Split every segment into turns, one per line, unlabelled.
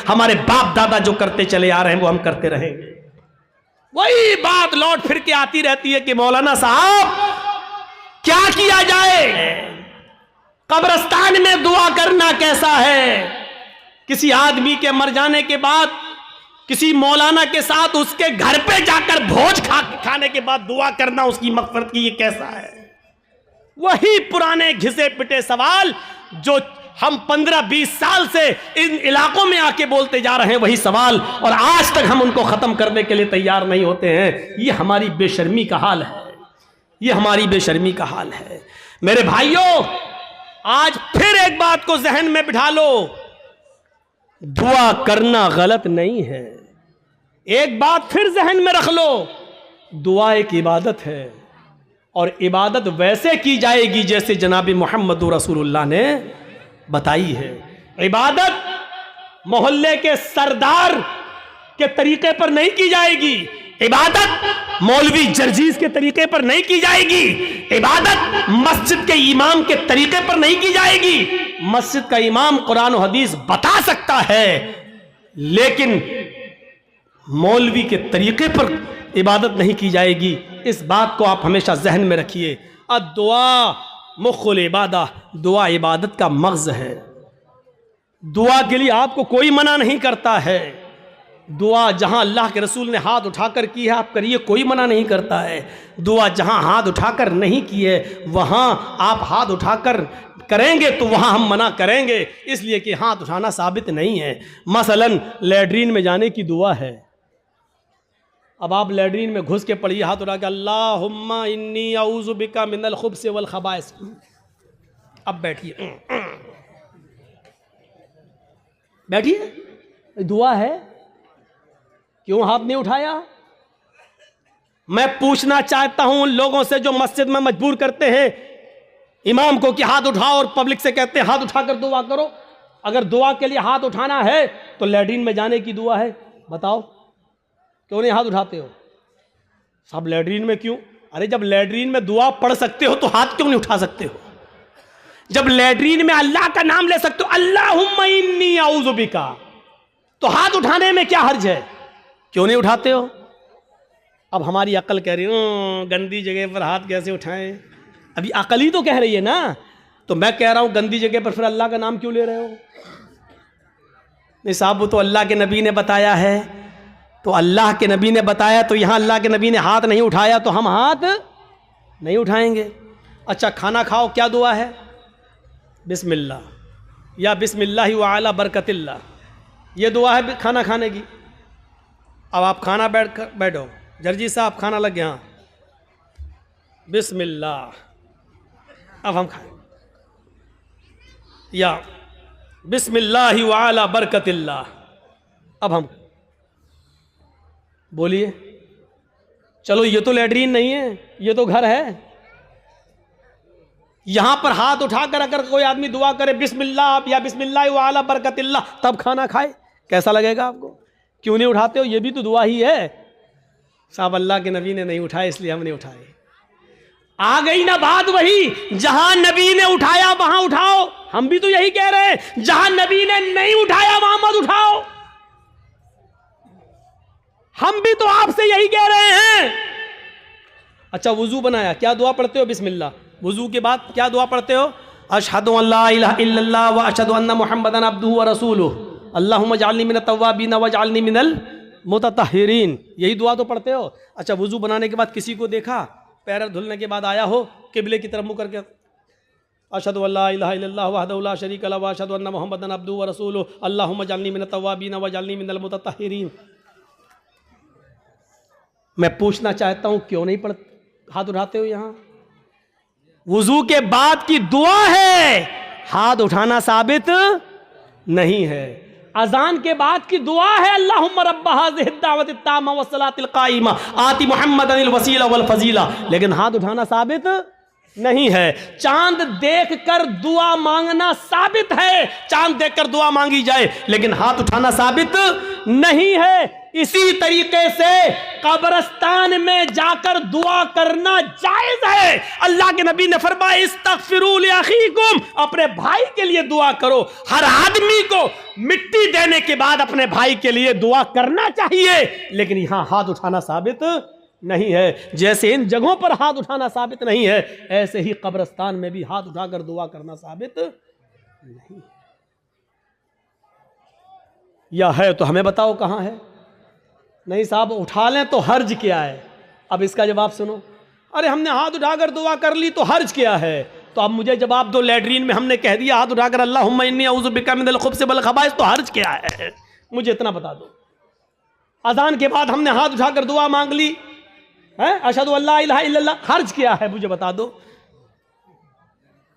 हमारे बाप दादा जो करते चले आ रहे हैं वो हम करते रहेंगे। वही बात लौट फिर के आती रहती है कि मौलाना साहब क्या किया जाए, कब्रिस्तान में दुआ करना कैसा है? किसी आदमी के मर जाने के बाद किसी मौलाना के साथ उसके घर पे जाकर भोज खाने के बाद दुआ करना उसकी मग़फ़िरत की, ये कैसा है? वही पुराने घिसे पिटे सवाल जो हम 15-20 साल से इन इलाकों में आके बोलते जा रहे हैं, वही सवाल, और आज तक हम उनको खत्म करने के लिए तैयार नहीं होते हैं। ये हमारी बेशर्मी का हाल है, ये हमारी बेशर्मी का हाल है। मेरे भाइयों, आज फिर एक बात को जहन में बिठा लो, दुआ करना गलत नहीं है। एक बात फिर जहन में रख लो, दुआ एक इबादत है, और इबादत वैसे की जाएगी जैसे जनाब मोहम्मद रसूलुल्लाह ने बताई है। इबादत मोहल्ले के सरदार के तरीके पर नहीं की जाएगी, इबादत मौलवी जर्जीज के तरीके पर नहीं की जाएगी, इबादत मस्जिद के इमाम के तरीके पर नहीं की जाएगी। मस्जिद का इमाम कुरान और हदीस बता सकता है, लेकिन मौलवी के तरीके पर इबादत नहीं की जाएगी। इस बात को आप हमेशा जहन में रखिए। दुआ मुख्खुल इबादा, दुआ इबादत का मग़ज़ है। दुआ के लिए आपको कोई मना नहीं करता है। दुआ जहां अल्लाह के रसूल ने हाथ उठाकर की है आप करिए, कोई मना नहीं करता है। दुआ जहां हाथ उठाकर नहीं की है वहां आप हाथ उठाकर करेंगे तो वहां हम मना करेंगे, इसलिए कि हाथ उठाना साबित नहीं है। मसलन लैट्रीन में जाने की दुआ है, अब आप लैट्रीन में घुस के पढ़िए हाथ उठा के, अल्लाहुम्मा इन्नी औज़ु बिका मिनल खुब्स वल खबाइस। अब बैठिए, बैठिए, दुआ है, क्यों हाथ नहीं उठाया? मैं पूछना चाहता हूं उन लोगों से जो मस्जिद में मजबूर करते हैं इमाम को कि हाथ उठाओ, और पब्लिक से कहते हैं हाथ उठाकर दुआ करो। अगर दुआ के लिए हाथ उठाना है तो लैट्रीन में जाने की दुआ है, बताओ क्यों नहीं हाथ उठाते हो? सब लैट्रीन में क्यों? अरे जब लैट्रीन में दुआ पढ़ सकते हो तो हाथ क्यों नहीं उठा सकते हो? जब लैट्रीन में अल्लाह का नाम ले सकते हो, अल्लाहुम्मा इन्नी औज़ु बिका, तो हाथ उठाने में क्या हर्ज है? क्यों नहीं उठाते हो? अब हमारी अक्ल कह रही है गंदी जगह पर हाथ कैसे उठाएं? अभी अक्ल ही तो कह रही है ना। तो मैं कह रहा हूं गंदी जगह पर फिर अल्लाह का नाम क्यों ले रहे हो? नहीं साहब, वो तो अल्लाह के नबी ने बताया है, तो अल्लाह के नबी ने बताया तो यहाँ अल्लाह के नबी ने हाथ नहीं उठाया तो हम हाथ नहीं उठाएंगे। अच्छा, खाना खाओ, क्या दुआ है? बिस्मिल्लाह या बिस्मिल्लाहि व अला बरकतिल्लाह, ये दुआ है खाना खाने की। अब आप खाना बैठो, जर्जी साहब खाना लग गया, बिस्मिल्लाह, अब हम खाएं, या बिस्मिल्लाहि व अला बरकतिल्लाह, अब हम बोलिए। चलो ये तो लैट्रीन नहीं है, ये तो घर है। यहां पर हाथ उठाकर अगर कोई आदमी दुआ करे बिस्मिल्लाह या बिस्मिल्लाह व अला बरकतिल्लाह, तब खाना खाए, कैसा लगेगा आपको? क्यों नहीं उठाते हो? ये भी तो दुआ ही है। साहब अल्लाह के नबी ने नहीं उठाए इसलिए हम नहीं उठाए। आ गई ना बात वही, जहां नबी ने उठाया वहां उठाओ। हम भी तो यही कह रहे हैं, जहां नबी ने नहीं उठाया वहां मत उठाओ। हम भी तो आपसे यही कह रहे हैं। अच्छा, वुजू बनाया, क्या दुआ पढ़ते हो? बिस्मिल्लाह। वुजू के बाद क्या दुआ पढ़ते हो? अशहदु अल्ला इलाहा इल्लल्लाह व अशहदु अन्ना मुहम्मदन अब्दुहु व रसूलुहु अल्लाहुम्मा जअलनी मिनत तव्वाबीन व जअलनी मिनल मुतत्तहिरीन, यही दुआ तो पढ़ते हो। अच्छा, वुजू बनाने के बाद किसी को देखा, पैर धुलने के बाद आया हो, किबले की तरफ मुंह करके अशहदु अल्ला इलाहा इल्लल्लाह वहदहु ला शरीका लहु व अशहदु अन्ना मुहम्मदन अब्दुहु व रसूलुहु अल्लाहुम्मा जअलनी मिनत तव्वाबीन व जअलनी मिनल मुतत्तहिरीन। मैं पूछना चाहता हूं क्यों नहीं हाथ उठाते हो? यहां वुजू के बाद की दुआ है, हाथ उठाना साबित नहीं है। अजान के बाद की दुआ है, अल्लाहुम्मा रब्ब हाज़िहि दावति ताम्मा व सलातिल काइमा आति मुहम्मदनिल वसीला वल फजीला, लेकिन हाथ उठाना साबित नहीं है। चांद देखकर दुआ मांगना साबित है, चांद देखकर दुआ मांगी जाए, लेकिन हाथ उठाना साबित नहीं है। इसी तरीके से कब्रिस्तान में जाकर दुआ करना जायज है। अल्लाह के नबी ने फरमाया इस्तगफिरू लिअखीकुम, अपने भाई के लिए दुआ करो। हर आदमी को मिट्टी देने के बाद अपने भाई के लिए दुआ करना चाहिए, लेकिन यहां हाथ उठाना साबित नहीं है। जैसे इन जगहों पर हाथ उठाना साबित नहीं है, ऐसे ही कब्रिस्तान में भी हाथ उठाकर दुआ करना साबित नहीं। या है तो हमें बताओ कहां है। नहीं साहब उठा लें तो हर्ज क्या है। अब इसका जवाब सुनो। अरे हमने हाथ उठाकर दुआ कर ली तो हर्ज क्या है। तो अब मुझे जवाब दो, लैट्रीन में हमने कह दिया हाथ उठाकर अल्लाहुम्मा इन्नी अऊज़ु बिका मिनल खुब्ज़ि वल खबाइस, तो हर्ज क्या है, मुझे इतना बता दो। अज़ान के बाद हमने हाथ उठाकर दुआ मांग ली है, अशहदु अल्ला इलाहा इल्लल्लाह, हर्ज क्या है मुझे बता दो।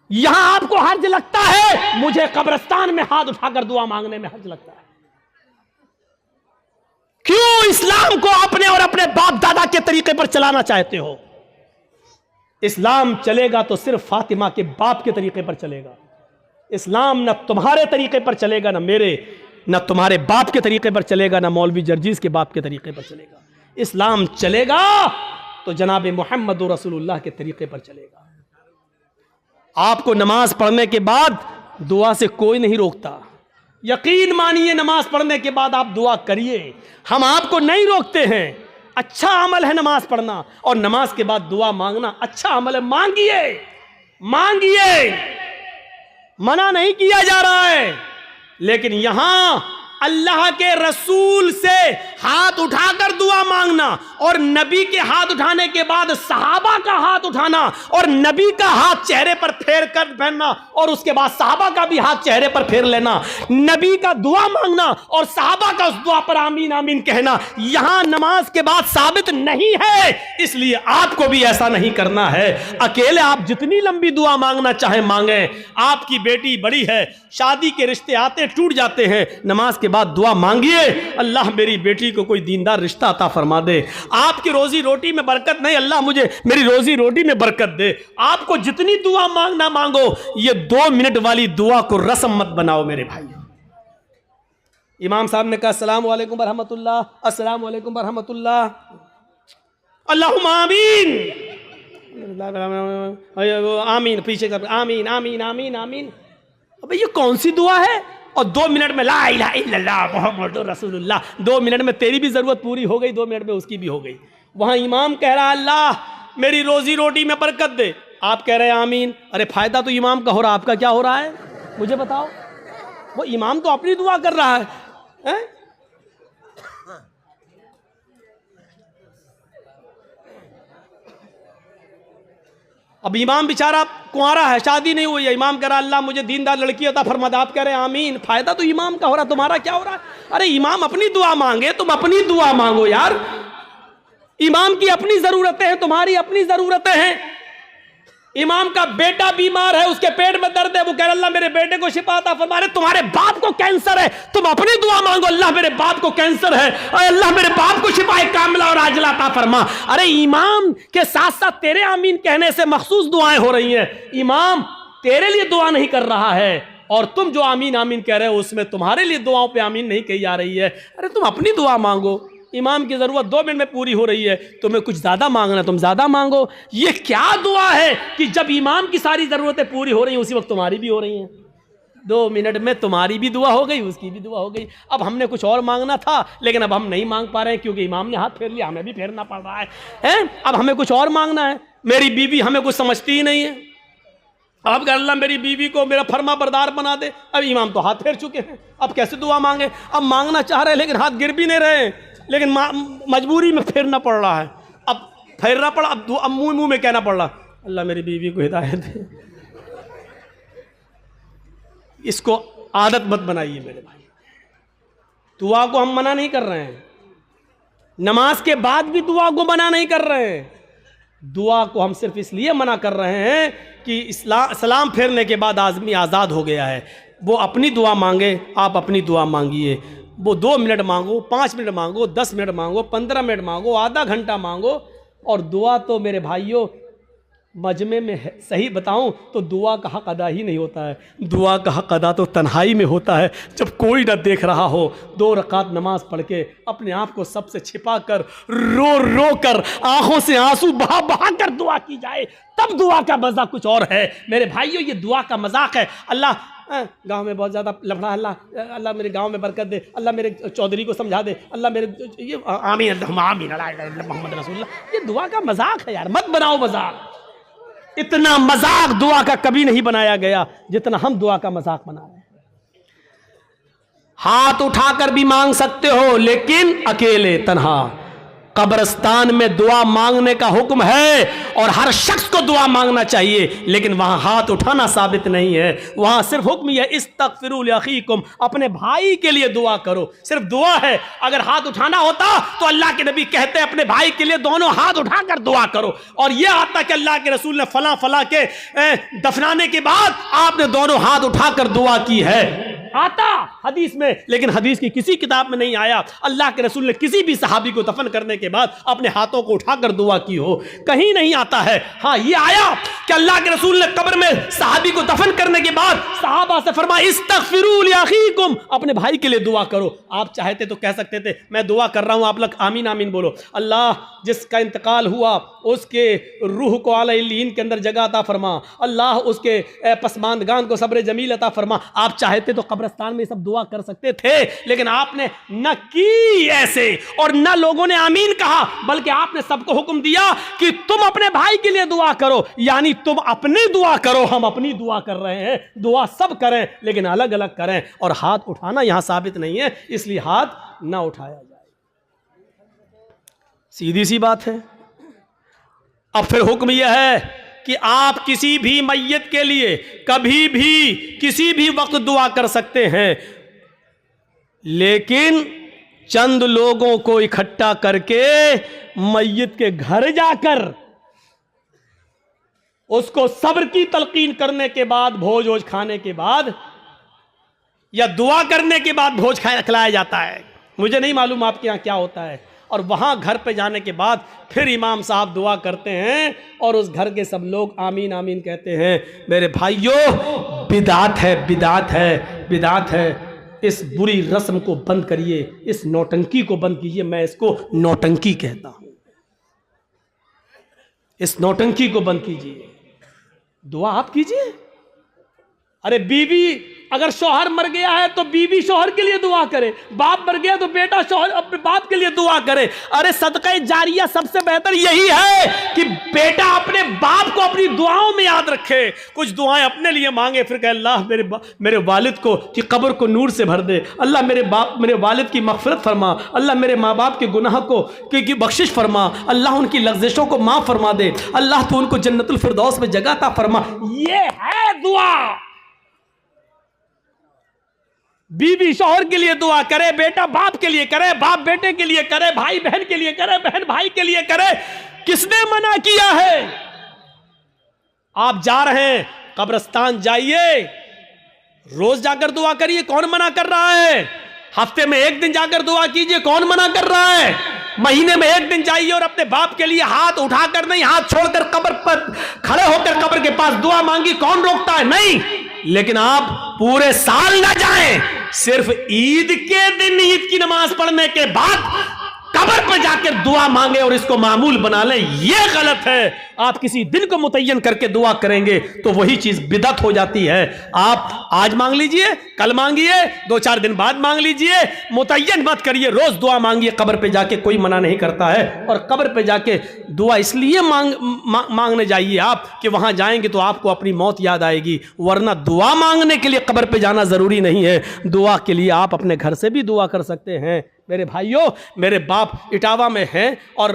यहां आपको हर्ज लगता है, मुझे कब्रिस्तान में हाथ उठाकर दुआ मांगने में हर्ज लगता है। क्यों इस्लाम को अपने और अपने बाप दादा के तरीके पर चलाना चाहते हो। इस्लाम चलेगा तो सिर्फ फातिमा के बाप के तरीके पर चलेगा। इस्लाम न तुम्हारे तरीके पर चलेगा, न मेरे, न तुम्हारे बाप के तरीके पर चलेगा, न मौलवी जर्जीज के बाप के तरीके पर चलेगा। इस्लाम चलेगा तो जनाब मोहम्मद रसूलुल्लाह के तरीके पर चलेगा। आपको नमाज पढ़ने के बाद दुआ से कोई नहीं रोकता। यकीन मानिए, नमाज पढ़ने के बाद आप दुआ करिए, हम आपको नहीं रोकते हैं। अच्छा अमल है नमाज पढ़ना, और नमाज के बाद दुआ मांगना अच्छा अमल है। मांगिए मांगिए, मना नहीं किया जा रहा है, लेकिन यहां अल्लाह के रसूल से हाथ उठाकर दुआ मांगना और नबी के हाथ उठाने के बाद सहाबा का हाथ उठाना और नबी का हाथ चेहरे पर फेर कर पहनना और उसके बाद सहाबा का भी हाथ चेहरे पर फेर लेना, नबी का दुआ मांगना और सहाबा का उस दुआ पर आमीन आमीन कहना, यहां नमाज के बाद साबित नहीं है। इसलिए आपको भी ऐसा नहीं करना है। अकेले आप जितनी लंबी दुआ मांगना चाहे मांगे। आपकी बेटी बड़ी है, शादी के रिश्ते आते टूट जाते हैं, नमाज के बाद दुआ मांगिए, अल्लाह मेरी बेटी को कोई दीनदार रिश्ता अता फरमा दे। आपकी रोजी रोटी में बरकत नहीं, अल्लाह मुझे मेरी रोजी रोटी में बरकत दे। आपको जितनी दुआ मांगना मांगो, ये 2 मिनट वाली दुआ को रस्म मत बनाओ मेरे भाई। इमाम साहब ने कहा अस्सलाम वालेकुम रहमतुल्लाह, अस्सलाम वालेकुम रहमतुल्लाह, अल्लाहुम्मा आमीन आमीन, पीछे कर आमीन आमीन आमीन आमीन। अबे ये कौन सी दुआ है। और 2 मिनट में ला इलाहा इल्लल्लाह मुहम्मदुर रसूलुल्लाह, 2 मिनट में तेरी भी जरूरत पूरी हो गई, 2 मिनट में उसकी भी हो गई। वहां इमाम कह रहा अल्लाह मेरी रोजी रोटी में बरकत दे, आप कह रहे हैं आमीन। अरे फायदा तो इमाम का हो रहा, आपका क्या हो रहा है मुझे बताओ। वो इमाम तो अपनी दुआ कर रहा है? अब इमाम बेचारा कुंवारा है, शादी नहीं हुई है, इमाम कह रहा अल्लाह मुझे दीनदार लड़की अता फरमा दे, आप कह रहे हैं आमीन। फायदा तो इमाम का हो रहा, तुम्हारा क्या हो रहा है। अरे इमाम अपनी दुआ मांगे, तुम अपनी दुआ मांगो यार। इमाम की अपनी जरूरतें हैं, तुम्हारी अपनी जरूरतें हैं। इमाम का बेटा बीमार है, उसके पेट में दर्द है, वो कह रहा अल्लाह मेरे बेटे को शिफा अता फरमा। रहे तुम्हारे बाप को कैंसर है, तुम अपनी दुआ मांगो अल्लाह मेरे बाप को कैंसर है, अल्लाह मेरे बाप को शिफा कामिला और आजिला अता फरमा। अरे इमाम के साथ साथ तेरे आमीन कहने से मखसूस दुआएं हो रही हैं। इमाम तेरे लिए दुआ नहीं कर रहा है और तुम जो आमीन आमीन कह रहे हो उसमें तुम्हारे लिए दुआओं पे आमीन नहीं कही जा रही है। अरे तुम अपनी दुआ मांगो, इमाम की जरूरत 2 मिनट में पूरी हो रही है, तुम्हें कुछ ज्यादा मांगना तुम ज्यादा मांगो। ये क्या दुआ है कि जब इमाम की सारी जरूरतें पूरी हो रही हैं उसी वक्त तुम्हारी भी हो रही हैं। 2 मिनट में तुम्हारी भी दुआ हो गई, उसकी भी दुआ हो गई। अब हमने कुछ और मांगना था, लेकिन अब हम नहीं मांग पा रहे हैं क्योंकि इमाम ने हाथ फेर लिया, हमें भी फेरना पड़ रहा है? अब हमें कुछ और मांगना है। मेरी बीवी हमें कुछ समझती ही नहीं है, अब कह अल्लाह मेरी बीवी को मेरा फर्मा बरदार बना दे। अब इमाम तो हाथ फेर चुके हैं, अब कैसे दुआ मांगे। अब मांगना चाह रहे हैं लेकिन हाथ गिर भी नहीं रहे, लेकिन मजबूरी में फेरना पड़ रहा है। अब फेरना पड़ा, अब मुंह में कहना पड़ रहा अल्लाह मेरी बीवी को हिदायत दे। इसको आदत मत बनाइए मेरे भाई। दुआ को हम मना नहीं कर रहे हैं, नमाज के बाद भी दुआ को मना नहीं कर रहे हैं। दुआ को हम सिर्फ इसलिए मना कर रहे हैं कि सलाम फेरने के बाद आदमी आज़ाद हो गया है। वो अपनी दुआ मांगे, आप अपनी दुआ मांगिए। वो 2 मिनट मांगो, 5 मिनट मांगो, 10 मिनट मांगो, 15 मिनट मांगो, आधा घंटा मांगो। और दुआ तो मेरे भाइयों मजमे में है, सही बताऊं तो दुआ का हक अदा ही नहीं होता है। दुआ का हक अदा तो तन्हाई में होता है, जब कोई ना देख रहा हो, 2 रकात नमाज पढ़ के अपने आप को सबसे छिपा कर, रो रो कर, आंखों से आंसू बहा बहा कर दुआ की जाए, तब दुआ का मजा कुछ और है। मेरे भाइयों, ये दुआ का मजाक है। अल्लाह गांव में बहुत ज़्यादा लफड़ा, अल्लाह मेरे गांव में बरकत दे, अल्लाह मेरे चौधरी को समझा दे, अल्लाह मेरे ये आमीन आमीन मोहम्मद रसूलुल्लाह, ये दुआ का मजाक है यार, मत बनाओ मजाक। इतना मजाक दुआ का कभी नहीं बनाया गया जितना हम दुआ का मजाक बना रहे हैं। हाथ उठाकर भी मांग सकते हो, लेकिन अकेले तन्हा। कब्रिस्तान में दुआ मांगने का हुक्म है और हर शख्स को दुआ मांगना चाहिए, लेकिन वहां हाथ उठाना साबित नहीं है। वहां सिर्फ हुक्म यह इस्तगफिरू लिअखीकुम, अपने भाई के लिए दुआ करो, सिर्फ दुआ है। अगर हाथ उठाना होता तो अल्लाह के नबी कहते अपने भाई के लिए दोनों हाथ उठाकर दुआ करो, और यह आता कि अल्लाह के रसूल ने फला फला के दफनाने के बाद आपने दोनों हाथ उठाकर दुआ की है, आता हदीस में, लेकिन हदीस की किसी किताब में नहीं आया अल्लाह के रसूल ने किसी भी सहाबी को दफन करने के बाद अपने हाथों को उठाकर दुआ की हो, कहीं नहीं आता है। हाँ, ये आया कि अल्लाह के रसूल ने कब्र में सहाबी को दफन करने के बाद सहाबा से फरमाया इस्तगफिरू लिअखीकुम, अपने भाई के लिए दुआ करो। आप चाहते तो कह सकते थे मैं दुआ कर रहा हूं, आप लोग आमीन आमीन बोलो, अल्लाह जिसका इंतकाल हुआ उसके रूह को आला इल्लीन के अंदर जगह अता फरमा, अल्लाह उसके पसमानदगान को सब्र जमील अता फरमा। आप चाहते तो कब्रिस्तान में सब दुआ कर सकते थे, लेकिन आपने न की ऐसे, और न लोगों ने आमीन कहा, बल्कि आपने सबको हुक्म दिया कि तुम अपने भाई के लिए दुआ करो, यानी तुम अपनी दुआ करो, हम अपनी दुआ कर रहे हैं। दुआ सब करें लेकिन अलग अलग करें, और हाथ उठाना यहां साबित नहीं है, इसलिए हाथ ना उठाया जाए। सीधी सी बात है। अब फिर हुक्म यह है कि आप किसी भी मैयत के लिए कभी भी किसी भी वक्त दुआ कर सकते हैं, लेकिन चंद लोगों को इकट्ठा करके मैयत के घर जाकर उसको सब्र की तलकीन करने के बाद, भोज वोज खाने के बाद या दुआ करने के बाद भोज खिलाया जाता है। मुझे नहीं मालूम आपके यहां क्या होता है। और वहां घर पे जाने के बाद फिर इमाम साहब दुआ करते हैं और उस घर के सब लोग आमीन आमीन कहते हैं। मेरे भाइयों, बिदात है, बिदात है, बिदात है। इस बुरी रस्म को बंद करिए, इस नौटंकी को बंद कीजिए। मैं इसको नौटंकी कहता हूं। इस नौटंकी को बंद कीजिए, दुआ आप कीजिए। अरे बीवी, अगर शौहर मर गया है तो बीवी शौहर के लिए दुआ करे, बाप मर गया तो बेटा शौहर अपने बाप के लिए दुआ करे। अरे सदका जारिया सबसे बेहतर यही है कि बेटा अपने बाप को अपनी दुआओं में याद रखे, कुछ दुआएं अपने लिए मांगे, फिर कहे अल्लाह मेरे वालिद को की कब्र को नूर से भर दे, अल्लाह मेरे वालिद की मग़फ़िरत फरमा, अल्लाह मेरे माँ बाप के गुनाह को की बख्शिश फरमा, अल्लाह उनकी लग़्ज़िशों को माफ़ फरमा दे, अल्लाह तो उनको जन्नतुल फिरदौस में जगह अता फरमा। ये है दुआ। बीवी शौहर के लिए दुआ करे, बेटा बाप के लिए करे, बाप बेटे के लिए करे, भाई बहन के लिए करे, बहन भाई के लिए करे। किसने मना किया है? आप जा रहे हैं कब्रिस्तान, जाइए, रोज जाकर दुआ करिए, कौन मना कर रहा है? हफ्ते में एक दिन जाकर दुआ कीजिए, कौन मना कर रहा है? महीने में एक दिन जाइए और अपने बाप के लिए हाथ उठाकर नहीं, हाथ छोड़कर कब्र पर खड़े होकर कब्र के पास दुआ मांगी, कौन रोकता है? नहीं। लेकिन आप पूरे साल ना जाएं, सिर्फ ईद के दिन ईद की नमाज पढ़ने के बाद कब्र पर जाकर दुआ मांगे और इसको मामूल बना लें, यह गलत है। आप किसी दिन को मुतय्यन करके दुआ करेंगे तो वही चीज बिदअत हो जाती है। आप आज मांग लीजिए, कल मांगिए, 2-4 दिन बाद मांग लीजिए, मुतय्यन मत करिए, रोज दुआ मांगिए कब्र पे जाके, कोई मना नहीं करता है। और कब्र पे जाके दुआ इसलिए मांगने जाइए आप कि वहां जाएंगे तो आपको अपनी मौत याद आएगी, वरना दुआ मांगने के लिए कब्र पे जाना जरूरी नहीं है। दुआ के लिए आप अपने घर से भी दुआ कर सकते हैं। मेरे भाइयों, मेरे बाप इटावा में हैं और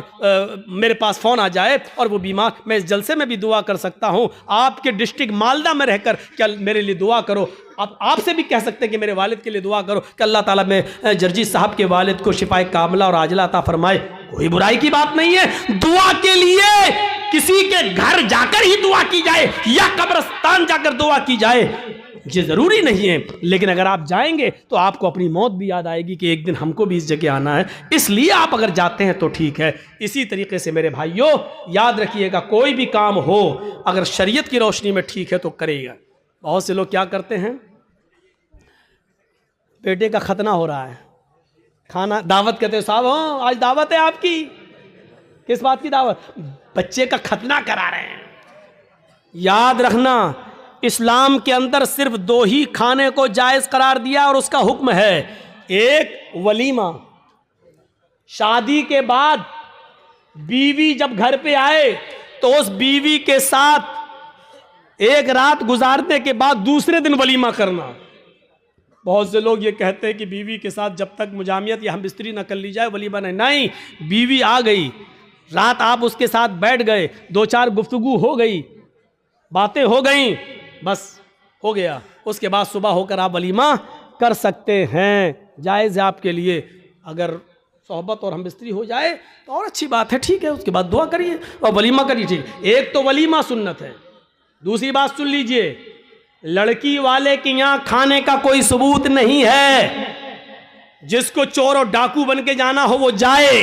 मेरे पास फ़ोन आ जाए और वो बीमार, मैं इस जलसे में भी दुआ कर सकता हूँ। आपके डिस्ट्रिक्ट मालदा में रहकर क्या मेरे लिए दुआ करो। आप आपसे भी कह सकते हैं कि मेरे वालिद के लिए दुआ करो कि अल्लाह ताला में जर्जी साहब के वालिद को शिफाए कामिला और आजिला अता फरमाए। कोई बुराई की बात नहीं है। दुआ के लिए किसी के घर जाकर ही दुआ की जाए या कब्रिस्तान जाकर दुआ की जाए, ये ज़रूरी नहीं है, लेकिन अगर आप जाएंगे तो आपको अपनी मौत भी याद आएगी कि एक दिन हमको भी इस जगह आना है, इसलिए आप अगर जाते हैं तो ठीक है। इसी तरीके से मेरे भाइयों याद रखिएगा, कोई भी काम हो अगर शरीयत की रोशनी में ठीक है तो करेगा। बहुत से लोग क्या करते हैं, बेटे का खतना हो रहा है, खाना दावत कहते हैं, साहब हाँ आज दावत है आपकी, किस बात की दावत? बच्चे का खतना करा रहे हैं। याद रखना, इस्लाम के अंदर सिर्फ 2 ही खाने को जायज़ करार दिया और उसका हुक्म है, एक वलीमा, शादी के बाद बीवी जब घर पे आए तो उस बीवी के साथ एक रात गुजारने के बाद दूसरे दिन वलीमा करना। बहुत से लोग ये कहते हैं कि बीवी के साथ जब तक मुजामियत या हम बिस्तरी न कर ली जाए वलीमा नहीं, बीवी आ गई, रात आप उसके साथ बैठ गए, 2-4 गुफ्तगू हो गई, बातें हो गई, बस हो गया, उसके बाद सुबह होकर आप वलीमा कर सकते हैं, जायज़ है आपके लिए। अगर सोहबत और हम बिस्तरी हो जाए तो और अच्छी बात है, ठीक है, उसके बाद दुआ करिए और वलीमा करिए, ठीक। एक तो वलीमा सुन्नत है। दूसरी बात सुन लीजिए, लड़की वाले के यहाँ खाने का कोई सबूत नहीं है, जिसको चोर और डाकू बन के जाना हो वो जाए।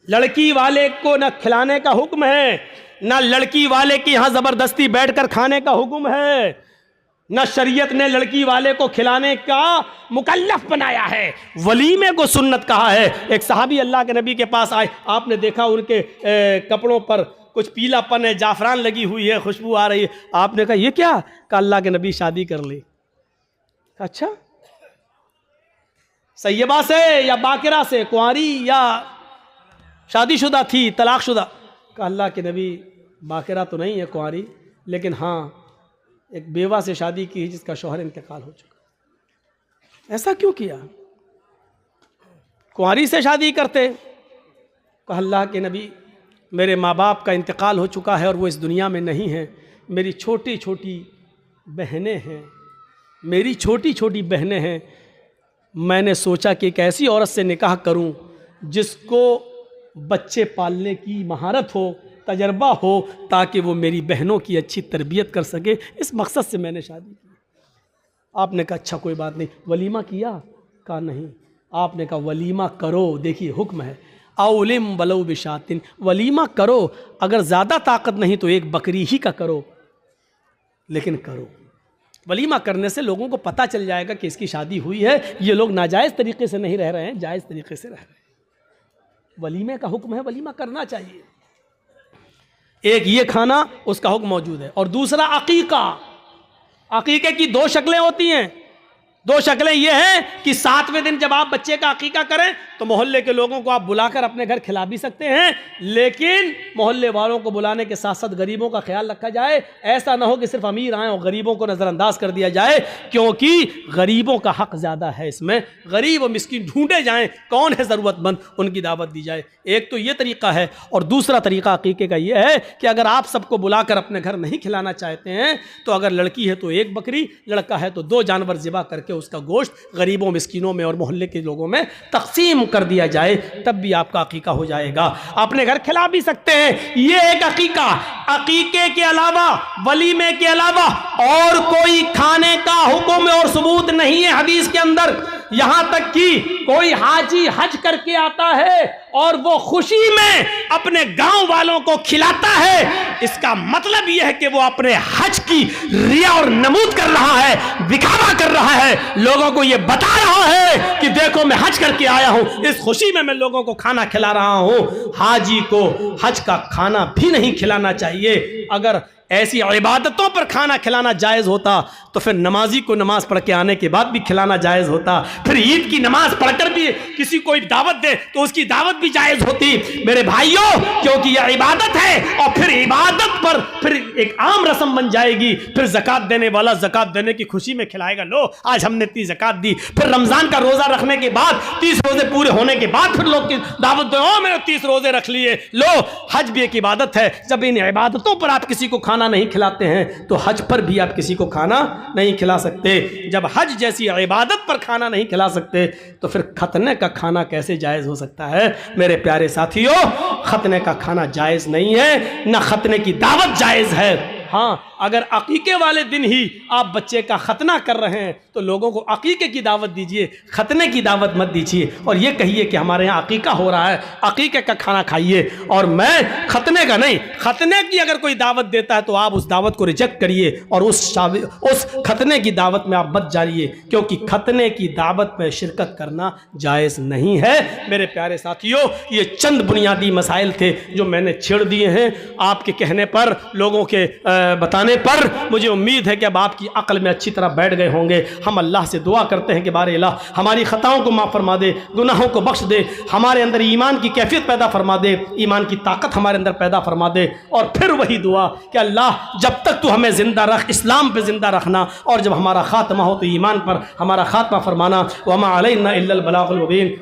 लड़की वाले को न खिलाने का हुक्म है, न लड़की वाले के यहाँ जबरदस्ती बैठकर खाने का हुक्म है, न शरीयत ने लड़की वाले को खिलाने का मुकल्लफ बनाया है, वलीमे को सुन्नत कहा है। एक सहाबी अल्लाह के नबी के पास आए, आपने देखा उनके कपड़ों पर कुछ पीलापन है, जाफरान लगी हुई है, खुशबू आ रही है, आपने कहा ये क्या? कहा अल्लाह के नबी शादी कर ली। अच्छा, सैयबा से या बाकिरा से, कुंवारी या शादीशुदा थी, तलाकशुदा? कहा अल्लाह के नबी बाकिरा तो नहीं है, कुंवारी, लेकिन हाँ एक बेवा से शादी की जिसका शौहर इंतकाल हो चुका। ऐसा क्यों किया? कुंवारी से शादी करते। कहा अल्लाह के नबी मेरे माँ बाप का इंतकाल हो चुका है और वो इस दुनिया में नहीं है, मेरी छोटी छोटी बहनें हैं, मेरी छोटी छोटी बहनें हैं, मैंने सोचा कि एक ऐसी औरत से निकाह करूं जिसको बच्चे पालने की महारत हो, तजर्बा हो, ताकि वो मेरी बहनों की अच्छी तरबियत कर सके, इस मकसद से मैंने शादी की। आपने कहा अच्छा कोई बात नहीं, वलीमा किया? कहा नहीं। आपने कहा वलीमा करो, देखिए हुक्म है, औलिम वलौ बिशातिन, वलीमा करो, अगर ज़्यादा ताकत नहीं तो एक बकरी ही का करो, लेकिन करो। वलीमा करने से लोगों को पता चल जाएगा कि इसकी शादी हुई है, ये लोग नाजायज़ तरीके से नहीं रह रहे हैं, जायज़ तरीके से रह रहे हैं। वलीमे का हुक्म है, वलीमा करना चाहिए। एक ये खाना, उसका हुक्म मौजूद है। और दूसरा अकीका। अकीके की 2 शक्लें होती हैं। 2 शक्लें ये हैं कि 7वें दिन जब आप बच्चे का अकीका करें तो मोहल्ले के लोगों को आप बुलाकर अपने घर खिला भी सकते हैं, लेकिन मोहल्ले वालों को बुलाने के साथ साथ गरीबों का ख्याल रखा जाए। ऐसा ना हो कि सिर्फ अमीर आए और गरीबों को नज़रअंदाज कर दिया जाए, क्योंकि गरीबों का हक ज़्यादा है इसमें। गरीब और मिस्किन ढूंढे जाएं, कौन है ज़रूरतमंद, उनकी दावत दी जाए। एक तो ये तरीका है, और दूसरा तरीका अकीके का ये है कि अगर आप सबको बुलाकर अपने घर नहीं खिलाना चाहते हैं तो अगर लड़की है तो 1 बकरी, लड़का है तो 2 जानवर ज़िबा करके उसका गोश्त गरीबों, मिस्किनों में और मोहल्ले के लोगों में तकसीम कर दिया जाए, तब भी आपका अकीका हो जाएगा। अपने घर खिला भी सकते हैं, ये एक अकीका। अकीके के अलावा, वलीमे के अलावा और कोई खाने का हुक्म और सबूत नहीं है हदीस के अंदर। यहां तक कि कोई हाजी हज करके आता है और वो खुशी में अपने गांव वालों को खिलाता है, इसका मतलब यह है कि वो अपने हज की रिया और नमूद कर रहा है, दिखावा कर रहा है, लोगों को ये बता रहा है कि देखो मैं हज करके आया हूं, इस खुशी में मैं लोगों को खाना खिला रहा हूं। हाजी को हज का खाना भी नहीं खिलाना चाहिए। अगर ऐसी इबादतों पर खाना खिलाना जायज़ होता तो फिर नमाजी को नमाज पढ़ के आने के बाद भी खिलाना जायज़ होता, फिर ईद की नमाज पढ़कर भी किसी को दावत दे तो उसकी दावत भी जायज़ होती। मेरे भाइयों, क्योंकि यह इबादत है और फिर इबादत पर फिर एक आम रस्म बन जाएगी। फिर ज़कात देने वाला ज़कात देने की खुशी में खिलाएगा, लो आज हमने 30 ज़कात दी। फिर रमज़ान का रोज़ा रखने के बाद 30 रोज़े पूरे होने के बाद फिर लोग की दावत दो, मैंने 30 रोज़े रख लिए। लो, हज भी एक इबादत है। जब इन इबादतों पर आप किसी को खाना नहीं खिलाते हैं तो हज पर भी आप किसी को खाना नहीं खिला सकते। जब हज जैसी इबादत पर खाना नहीं खिला सकते तो फिर खतने का खाना कैसे जायज़ हो सकता है? मेरे प्यारे साथियों, खतने का खाना जायज़ नहीं है, ना खतने की दावत जायज़ है। हाँ, अगर अकीके वाले दिन ही आप बच्चे का खतना कर रहे हैं तो लोगों को अकीके की दावत दीजिए, खतने की दावत मत दीजिए। और ये कहिए कि हमारे यहाँ अकीका हो रहा है, अकीके का खाना खाइए। और मैं खतने का नहीं, खतने की अगर कोई दावत देता है तो आप उस दावत को रिजेक्ट करिए और उस खतने की दावत में आप मत जाइए, क्योंकि खतने की दावत में शिरकत करना जायज़ नहीं है। मेरे प्यारे साथियों, ये चंद बुनियादी मसाइल थे जो मैंने छेड़ दिए हैं आपके कहने पर, लोगों के बताने पर। मुझे उम्मीद है कि अब आपकी अक्ल में अच्छी तरह बैठ गए होंगे। हम अल्लाह से दुआ करते हैं कि बारे अल्लाह हमारी ख़ताओं को माफ़ फरमा दे, गुनाहों को बख्श दे, हमारे अंदर ईमान की कैफियत पैदा फरमा दे, ईमान की ताकत हमारे अंदर पैदा फरमा दे। और फिर वही दुआ कि अल्लाह जब तक तू हमें ज़िंदा रख, इस्लाम पे ज़िंदा रखना, और जब हमारा ख़ात्मा हो तो ईमान पर हमारा ख़ात्मा फरमाना। वमा अलैना इल्लल बलागुल मुबीन।